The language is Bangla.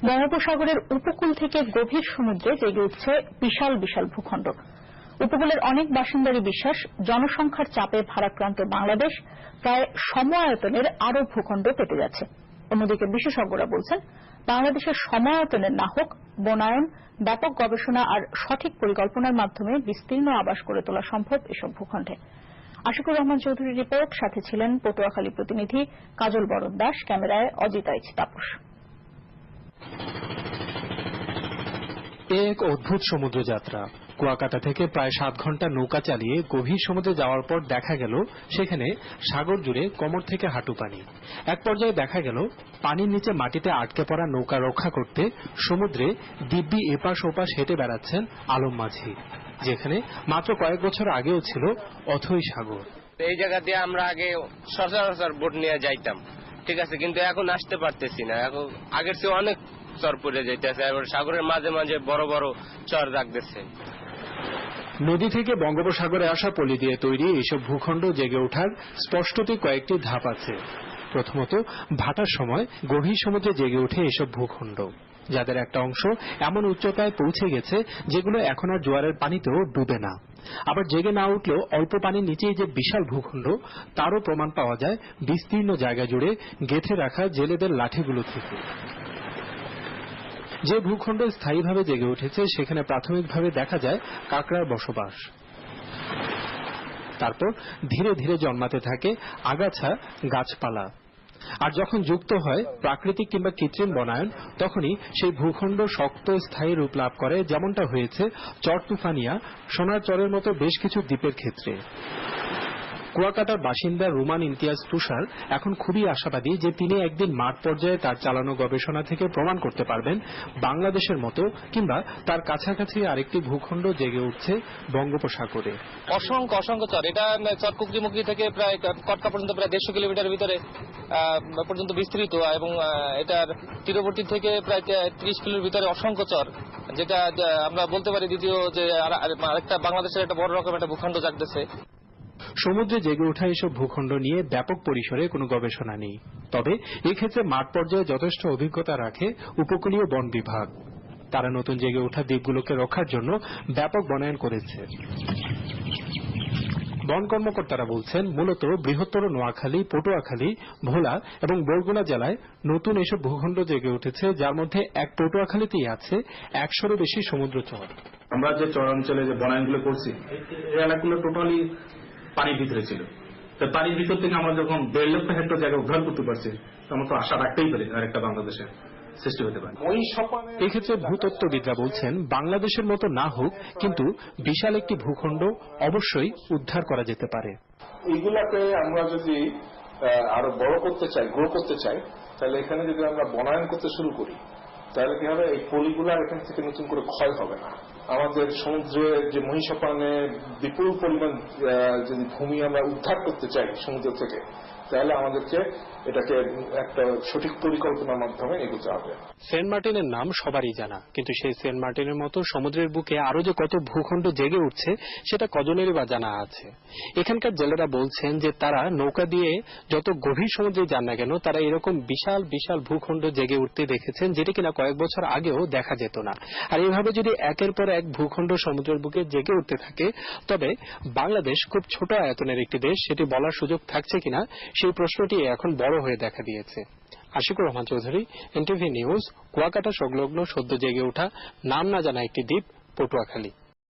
বঙ্গোপসাগরের উপকূল থেকে গভীর সমুদ্রে জেগে উঠছে বিশাল বিশাল ভূখণ্ড। উপকূলের অনেক বাসিন্দারই বিশ্বাস, জনসংখ্যার চাপে ভারাক্রান্ত বাংলাদেশ প্রায় সম আয়তনের আরও ভূখণ্ড পেতে যাচ্ছে। অন্যদিকে বিশেষজ্ঞরা বলছেন, বাংলাদেশের সম আয়তনের না হোক, বনায়ন, ব্যাপক গবেষণা আর সঠিক পরিকল্পনার মাধ্যমে বিস্তীর্ণ আবাস করে তোলা সম্ভব এসব ভূখণ্ডে। আশিকুর রহমান চৌধুরীর রিপোর্ট, সাথে ছিলেন পটুয়াখালী প্রতিনিধি কাজল বরণ দাস, ক্যামেরায় অজিত আইচ তাপস। এক অদ্ভুত সমুদ্র যাত্রা। কুয়াকাটা থেকে প্রায় 7 ঘন্টা নৌকা চালিয়ে গভীর সমুদ্রে যাওয়ার পর দেখা গেল সেখানে সাগর জুড়ে কোমর থেকে হাঁটু পানি। এক পর্যায়ে দেখা গেল পানির নিচে মাটিতে আটকে পড়া নৌকা রক্ষা করতে সমুদ্রে দিব্যি এপাশ ওপাশ হেঁটে বেড়াচ্ছেন আলম মাঝি, যেখানে মাত্র কয়েক বছর আগেও ছিল অথই সাগর। এই জায়গা দিয়ে আমরা আগে সচরাচর বোট নিয়ে যাইতাম, ঠিক আছে, কিন্তু এখন আসতে পারতেছি না। এখন আগের চেয়ে অনেক চর পড়ে যাইতেছে, এবার সাগরের মাঝে মাঝে বড় বড় চর রাখতেছে। নদী থেকে বঙ্গোপসাগরে আসা পলি দিয়ে তৈরি এইসব ভূখণ্ড জেগে ওঠার স্পষ্টতই কয়েকটি ধাপ আছে। প্রথমত, ভাটার সময় গভীর সমুদ্রে জেগে ওঠে এসব ভূখণ্ড, যাদের একটা অংশ এমন উচ্চতায় পৌঁছে গেছে যেগুলো এখন আর জোয়ারের পানিতেও ডুবে না। আবার জেগে না উঠলেও অল্প পানির নিচেই যে বিশাল ভূখণ্ড, তারও প্রমাণ পাওয়া যায় বিস্তীর্ণ জায়গা জুড়ে গেঁথে রাখা জেলেদের লাঠিগুলো থেকে। যে ভূখণ্ড স্থায়ীভাবে জেগে উঠেছে সেখানে প্রাথমিকভাবে দেখা যায় কাঁকড়ার বসবাস। তারপর ধীরে ধীরে জন্মাতে থাকে আগাছা, গাছপালা। আর যখন যুক্ত হয় প্রাকৃতিক কিংবা কৃত্রিম বনায়ন, তখনই সেই ভূখণ্ড শক্ত স্থায়ী রূপ লাভ করে, যেমনটা হয়েছে চর তুফানিয়া, সোনার চরের মতো বেশ কিছু দ্বীপের ক্ষেত্রে। কুয়াকাটার বাসিন্দা রুমান ইমতিয়াজ তুষার এখন খুবই আশাবাদী যে তিনি একদিন মাঠ পর্যায়ে তার চালানো গবেষণা থেকে প্রমাণ করতে পারবেন বাংলাদেশের মতো কিংবা তার কাছাকাছি আরেকটি ভূখণ্ড জেগে উঠছে বঙ্গোপসাগরে। অসংখ্য অসংখ্য চর, এটা চর কুকরিমুখী থেকে প্রায় কটকা পর্যন্ত প্রায় 150 কিলোমিটার ভিতরে পর্যন্ত বিস্তৃত, এবং এটার তীরবর্তী থেকে প্রায় 30 কিলোর ভিতরে অসংখ্য চর, যেটা আমরা বলতে পারি দ্বিতীয় যে আরেকটা বাংলাদেশের একটা বড় রকম একটা ভূখণ্ড জাগতেছে। সমুদ্রে জেগে ওঠা এসব ভূখণ্ড নিয়ে ব্যাপক পরিসরে কোনো গবেষণা নেই, তবে এক্ষেত্রে মাঠ পর্যায়ে যথেষ্ট অভিজ্ঞতা রাখে উপকূলীয় বন বিভাগ। তারা নতুন জেগে ওঠা দ্বীপগুলোকে রক্ষার জন্য ব্যাপক বনায়ন করেছে। বন কর্মকর্তারা বলছেন, মূলত বৃহত্তর নোয়াখালী, পটুয়াখালী, ভোলা এবং বরগুনা জেলায় নতুন এসব ভূখণ্ড জেগে উঠেছে, যার মধ্যে এক পটুয়াখালীতেই আছে 100-এরও বেশি সমুদ্র চর। আমরা যে চরাঞ্চলে যে বনায়নগুলো করছি, এই এলাকাগুলো টোটালি পানির ভিতরে ছিল। পানির ভিতর থেকে আমরা যখন 1.5 লক্ষ হেক্টর জায়গা উদ্ধার করতে পারছি, আমরা তো আশা রাখতেই পারি আরেকটা বাংলাদেশে সৃষ্টি হতে পারে। এক্ষেত্রে ভূতত্ত্ববিদরা বলছেন, বাংলাদেশের মতো না হোক, কিন্তু বিশাল একটি ভূখণ্ড অবশ্যই উদ্ধার করা যেতে পারে। এইগুলাকে আমরা যদি আরো বড় করতে চাই, গ্রো করতে চাই, তাহলে এখানে যদি আমরা বনায়ন করতে শুরু করি, তাহলে কি হবে, এই পলিগুলা এখান থেকে নতুন করে ক্ষয় হবে না। আমাদের সমুদ্রে যে মহিষাপানে বিপুল পরিমাণ যদি ভূমি আমরা উদ্ধার করতে চাই সমুদ্র থেকে, তাহলে আমাদেরকে এটাকে একটা সঠিক পরিকল্পনার মাধ্যমে এগোতে হবে। সেন্ট মার্টিনের নাম সবারই জানা, কিন্তু সেই সেন্ট মার্টিনের মতো সমুদ্রের বুকে আরো যে কত ভূখণ্ড জেগে উঠছে সেটা কজনেরই বা জানা আছে। এখানকার জেলেরা বলছেন যে তারা নৌকা দিয়ে যত গভীর সমুদ্রে যান না কেন, তারা এরকম বিশাল বিশাল ভূখণ্ড জেগে উঠতে দেখেছেন, যেটা কিনা কয়েক বছর আগেও দেখা যেত না। আর এইভাবে যদি একের পর এক ভূখণ্ড সমুদ্রের বুকে জেগে উঠতে থাকে, তবে বাংলাদেশ খুব ছোট আয়তনের একটি দেশ, সেটি বলার সুযোগ থাকছে কিনা সেই প্রশ্নটি এখন বড় হয়ে দেখা দিয়েছে। আশিকুর রহমান চৌধুরী, এনটিভি নিউজ, কুয়াকাটা সংলগ্ন সদ্য জেগে ওঠা নাম না জানা একটি দ্বীপ, পটুয়াখালী।